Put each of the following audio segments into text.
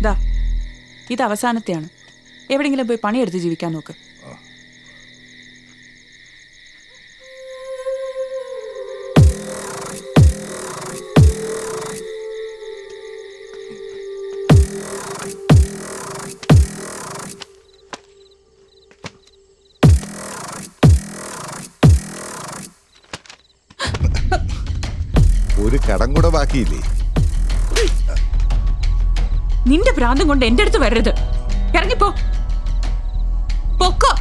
ദാ ഇത് അവസാനത്തെയാണ്. എവിടെയെങ്കിലും പോയി പണിയെടുത്ത് ജീവിക്കാൻ നോക്ക്. ഒരു കടം കൂടെ ബാക്കിയില്ലേ? നിന്റെ ഭ്രാന്തം കൊണ്ട് എന്റെ അടുത്ത് വരരുത്. ഇറങ്ങിപ്പോ. പൊക്കോ.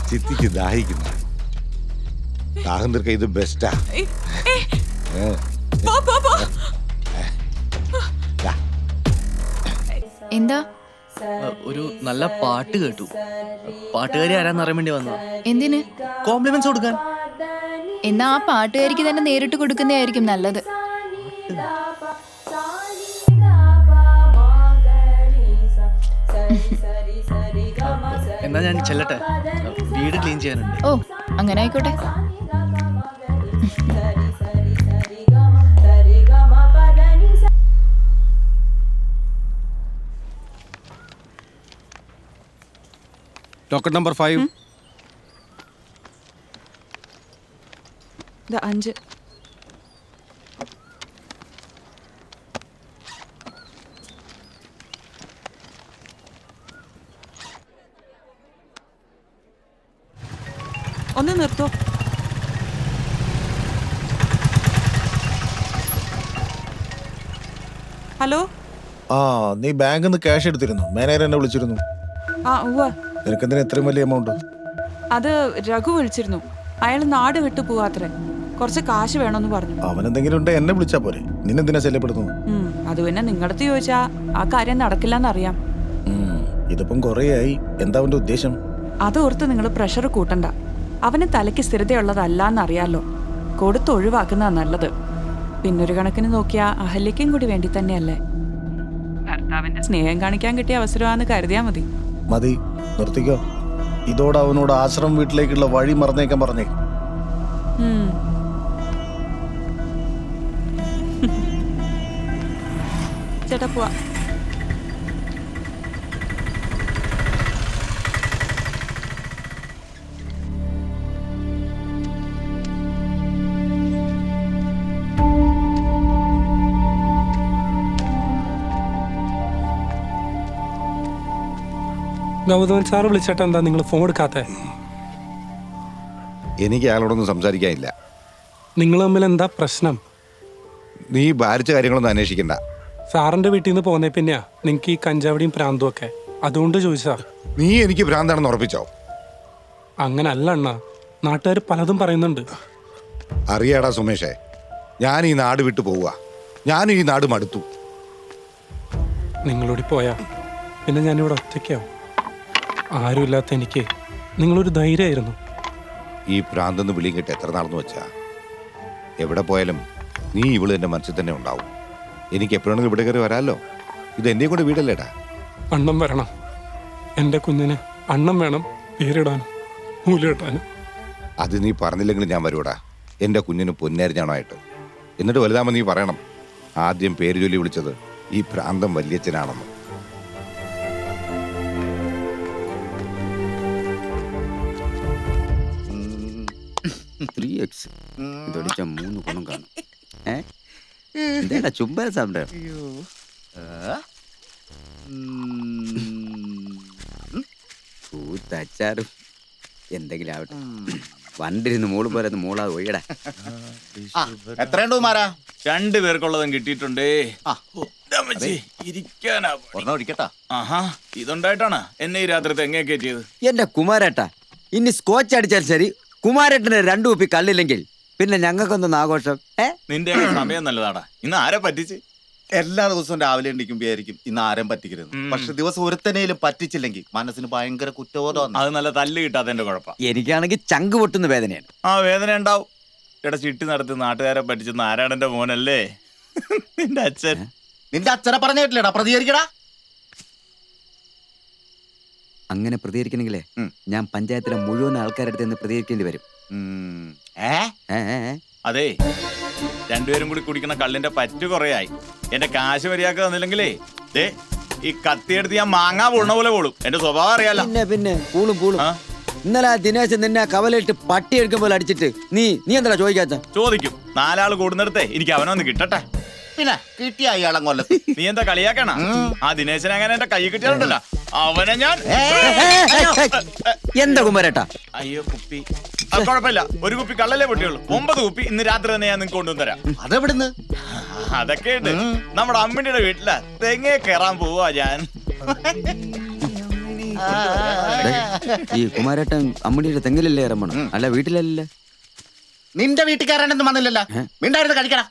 ചിത്തിക്ക് ദാഹിക്കുന്ന ദാഹം തീർക്ക ഇത് ബെസ്റ്റാ. എന്താ? ഒരു നല്ല പാട്ട് കേട്ടു. പാട്ടുകാരി ആരാന്ന് അറിയാൻ വേണ്ടി വന്നതാ. എന്തിന്? കോംപ്ലിമെന്റ്സ് കൊടുക്കാൻ. എന്നാ ആ പാട്ടുകാരിക്ക് തന്നെ നേരിട്ട് കൊടുക്കുന്നതായിരിക്കും നല്ലത്. എന്നാ ഞാൻ ചെല്ലട്ടെ, വീട് ക്ലീൻ ചെയ്യാനുണ്ട്. ഓ അങ്ങനെ ആയിക്കോട്ടെ. Token number 5. 5. ഒന്ന് നിർത്തോ. ഹലോ. നീ ബാങ്കിൽ നിന്ന് ക്യാഷ് എടുത്തിരുന്നു? മാനേജർ എന്നെ വിളിച്ചിരുന്നു. നിനക്കെന്തിനാ ഇത്രയും വലിയ എമൗണ്ട്? അത് രഘു വിളിച്ചിരുന്നു. അയാൾ നാട് വിട്ടു പോവാത്രേ. കുറച്ച് കാശ് വേണമെന്ന് പറഞ്ഞു. അവനെന്തെങ്കിലും ഉണ്ടെ എന്നെ വിളിച്ചാ പോരെ, നിന്നെന്തിനാ ശല്യപ്പെടുന്നു? അത് പിന്നെ നിങ്ങളടുത്ത് ചോദിച്ചാ ആ കാര്യം നടക്കില്ലെന്നറിയാം. ഇതിപ്പം കുറേയായി. എന്താ അവന്റെ ഉദ്ദേശം? അതോർത്ത് നിങ്ങൾ പ്രഷർ കൂട്ടണ്ട. അവന് തലയ്ക്ക് സ്ഥിരതയുള്ളതല്ലാന്നറിയാലോ. കൊടുത്ത് ഒഴിവാക്കുന്നതാ നല്ലത്. പിന്നൊരു കണക്കിന് നോക്കിയാ അഹല്യയ്ക്കും കൂടി വേണ്ടി തന്നെയല്ലേ. ഭർത്താവിന്റെ സ്നേഹം കാണിക്കാൻ കിട്ടിയ അവസരമാണെന്ന് കരുതിയാ മതി. മതി, നിർത്തിക്കോ. ഇതോടെ അവനോട് ആശ്രമം വീട്ടിലേക്കുള്ള വഴി മറന്നേക്കാൻ പറഞ്ഞേ. ചേട്ടാ പോവാ. ഗൗതമൻ സാറ് വിളിച്ചിട്ട് എന്താ നിങ്ങൾ ഫോൺ എടുക്കാത്ത? എനിക്ക് അയാളോടൊന്നും സംസാരിക്കാനില്ല. നിങ്ങൾ തമ്മിൽ എന്താ പ്രശ്നം? നീ ഭാരിച്ച കാര്യങ്ങളൊന്നും അന്വേഷിക്കണ്ട. സാറിന്റെ വീട്ടിൽ നിന്ന് പോന്നേ പിന്നെയാ നിങ്ങക്ക് ഈ കഞ്ചാവടിയും പ്രാന്തും ഒക്കെ. അതുകൊണ്ട് ചോദിച്ചാ. നീ എനിക്ക് ഭ്രാന്താണെന്ന് ഉറപ്പിച്ചോ? അങ്ങനല്ല അണ്ണ, നാട്ടുകാർ പലതും പറയുന്നുണ്ട്. അറിയാടാ സുമേഷേ, ഞാൻ ഈ നാട് വിട്ടു പോവുക. ഞാനും ഈ നാട് മടുത്തു. നിങ്ങളോടി പോയാ പിന്നെ ഞാനിവിടെ ഒറ്റയ്ക്കാവും. ആരുമില്ലാത്ത എനിക്ക് നിങ്ങളൊരു ധൈര്യമായിരുന്നു. ഈ പ്രാന്തെന്ന് വിളിയും കിട്ടി എത്ര നാളെന്ന് വെച്ചാ. എവിടെ പോയാലും നീ ഇവള് എൻ്റെ മനസ്സിൽ തന്നെ ഉണ്ടാവും. എനിക്ക് എപ്പോഴാണെങ്കിലും ഇവിടെ കയറി വരാമല്ലോ. ഇത് എന്നെ കൊണ്ട് വീടല്ലേടാ. അണ്ണം വരണം. എൻ്റെ കുഞ്ഞിന് അണ്ണം വേണം, പേരിടാനും മൂലിടാനും. അത് നീ പറഞ്ഞില്ലെങ്കിലും ഞാൻ വരൂടാ. എൻ്റെ കുഞ്ഞിന് പൊന്നരിഞ്ഞാണായിട്ട്. എന്നിട്ട് വലുതാകുമ്പോൾ നീ പറയണം, ആദ്യം പേര് ചൊല്ലി വിളിച്ചത് ഈ പ്രാന്തം വല്യച്ഛനാണെന്ന്. ഇതൊടിച്ച 3 ഗുണം കാണും. എന്താ ചുമ്മാ സാമ്പാർ കൂത്തച്ചാറും എന്തെങ്കിലും ആവട്ടെ. വണ്ടിരുന്ന് മോള് പോലെ മോളാ ഒഴിയടാ. എത്രയുണ്ടോ മാരാ? 2 പേർക്കുള്ളതും കിട്ടിയിട്ടുണ്ടേ. ഒടിക്കട്ടാ. ആഹാ, ഇതുണ്ടായിട്ടാണ് എന്നെ ഈ രാത്രി തെങ്ങേ കയറ്റിയത്. എന്റെ കുമാരേട്ടാ, ഇനി സ്കോച്ച് അടിച്ചാൽ ശരി, കുമാരേട്ടന് 2 കുപ്പി കല്ലില്ലെങ്കിൽ പിന്നെ ഞങ്ങൾക്കൊന്നും ആഘോഷം. നിന്റെ സമയം നല്ലതാടാ. ഇന്ന് ആരെ പറ്റിച്ച്? എല്ലാ ദിവസവും രാവിലെ എണ്ണിക്കുമ്പോഴായിരിക്കും ഇന്ന് ആരും പറ്റിക്കരുത്. പക്ഷെ ദിവസം ഒരുത്തനേലും പറ്റിച്ചില്ലെങ്കിൽ മനസ്സിന് ഭയങ്കര കുറ്റബോധമാണ്. അത് നല്ല തല്ല് കിട്ടാത്തതിന്റെ കുഴപ്പം. എനിക്കാണെങ്കിൽ ചങ്ക് പൊട്ടുന്ന വേദനയാണ്. ആ വേദന ഉണ്ടാവും. ഇവിടെ ചിട്ടി നടത്തി നാട്ടുകാരെ പറ്റിച്ച് നാരായണന്റെ മോനല്ലേ നിന്റെ അച്ഛൻ. നിന്റെ അച്ഛനെ പറഞ്ഞ കേട്ടില്ലടാ, പ്രതികരിക്കടാ. അങ്ങനെ പ്രതികരിക്കണമെങ്കിലേ ഞാൻ പഞ്ചായത്തിലെ മുഴുവൻ ആൾക്കാരുടെ അടുത്ത് നിന്ന് പ്രതികരിക്കേണ്ടി വരും. ഏ, ഏ, ഏ. അതെ, രണ്ടുപേരും കൂടി കുടിക്കുന്ന കള്ളിന്റെ പറ്റു കുറയായി. എന്റെ കാശ് മര്യാദ തന്നില്ലെങ്കിലേ ദേ ഈ കത്തിയെടുത്ത് ഞാൻ മാങ്ങാ പൊണ്ണ പോലെ പോളും. എന്റെ സ്വഭാവം അറിയാലോ. പിന്നെ പൂളും പൂളും. ഇന്നലെ ആ ദിനേശൻ നിന്നെ കവലിട്ട് പട്ടി എടുക്കും പോലെ അടിച്ചിട്ട് നീ എന്താ ചോദിക്കാത്ത? ചോദിക്കും. 4 ആള് കൂടുന്നിടത്തെ എനിക്ക് അവനൊന്ന് കിട്ടട്ടെ. പിന്നെ കിട്ടിയ അയാളം കൊല്ലത്ത്. നീ എന്താ കളിയാക്കണ? ആ ദിനേശനെ അങ്ങനെ എന്റെ കൈ കിട്ടിയാലുണ്ടല്ലോ അവനെ ഞാൻ. എന്താ കുമാരേട്ടാ? അയ്യോ കുപ്പി. കുഴപ്പമില്ല, ഒരു കുപ്പി കള്ളല്ലേ പൊട്ടിയുള്ളൂ. 9 കുപ്പി ഇന്ന് രാത്രി തന്നെ ഞാൻ നിങ്ങൾക്ക് കൊണ്ടുവന്നരാം. അതെവിടുന്ന്? അതൊക്കെ ഉണ്ട്. നമ്മുടെ അമ്മിണിയുടെ വീട്ടിലാ തെങ്ങേ കയറാൻ പോവാ ഞാൻ. ഈ കുമാരേട്ടൻ അമ്മടിയുടെ തെങ്ങിലല്ലേ ഇറങ്ങണം, അല്ല വീട്ടിലല്ലേ? നിന്റെ വീട്ടിൽ കയറാനൊന്നും വന്നില്ലല്ലോ. മിണ്ടായിരുന്നു കഴിക്കടാ.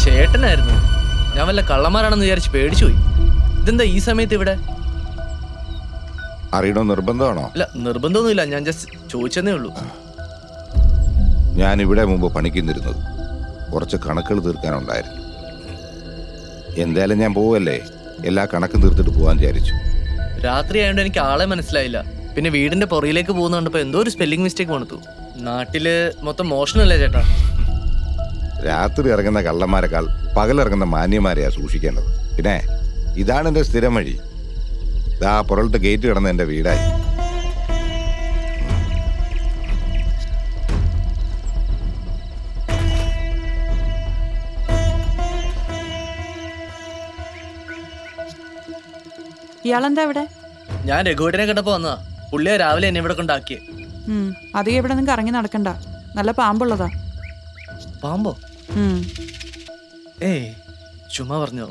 ചേട്ടനായിരുന്നു. ഞാൻ വല്ല കള്ളന്മാരാണെന്ന് വിചാരിച്ച് പേടിച്ചു പോയി. ഇതെന്താ ഈ സമയത്ത് ഇവിടെ? അറിയണോ നിർബന്ധമാണോ? അല്ല, നിർബന്ധമൊന്നുമില്ല, ഞാൻ ജസ്റ്റ് ചോദിച്ചതേ ഉള്ളൂ. ഞാൻ ഇവിടെ മുമ്പ് പണിക്കുന്നിരുന്നത് കുറച്ച് കണക്കുകൾ തീർക്കാനുണ്ടായിരുന്നു. എന്തായാലും ഞാൻ പോവല്ലേ, എല്ലാ കണക്കും തീർത്തിട്ട് പോകാൻ വിചാരിച്ചു. രാത്രി ആയതുകൊണ്ട് എനിക്ക് ആളെ മനസ്സിലായില്ല. പിന്നെ വീടിന്റെ പുറകിലേക്ക് പോകുന്ന കണ്ടപ്പോ എന്തോ ഒരു സ്പെല്ലിംഗ് മിസ്റ്റേക്ക് വന്നു. നാട്ടില് മൊത്തം മോഷണല്ലേ ചേട്ടാ? രാത്രി ഇറങ്ങുന്ന കള്ളന്മാരെക്കാൾ പകലിറങ്ങുന്ന മാന്യന്മാരെയാ സൂക്ഷിക്കേണ്ടത്. പിന്നെ ഇതാണ് എൻ്റെ സ്ഥിരം വഴി. ഇതാ പുറത്തെ ഗേറ്റ് കിടന്ന എൻ്റെ വീടായി. ഇയാളെന്താ ഇവിടെ? ഞാൻ രഘുവേട്ടനെ കണ്ടപ്പോ വന്നതാ. പുള്ളിയെ രാവിലെ എന്നെ ഇവിടെ കൊണ്ടാക്കിയേ. അധികം ഇവിടെ നിങ്ങൾക്ക് ഇറങ്ങി നടക്കണ്ട, നല്ല പാമ്പുള്ളതാ. പാമ്പോ? ഏയ് ചുമ്മാ പറഞ്ഞു.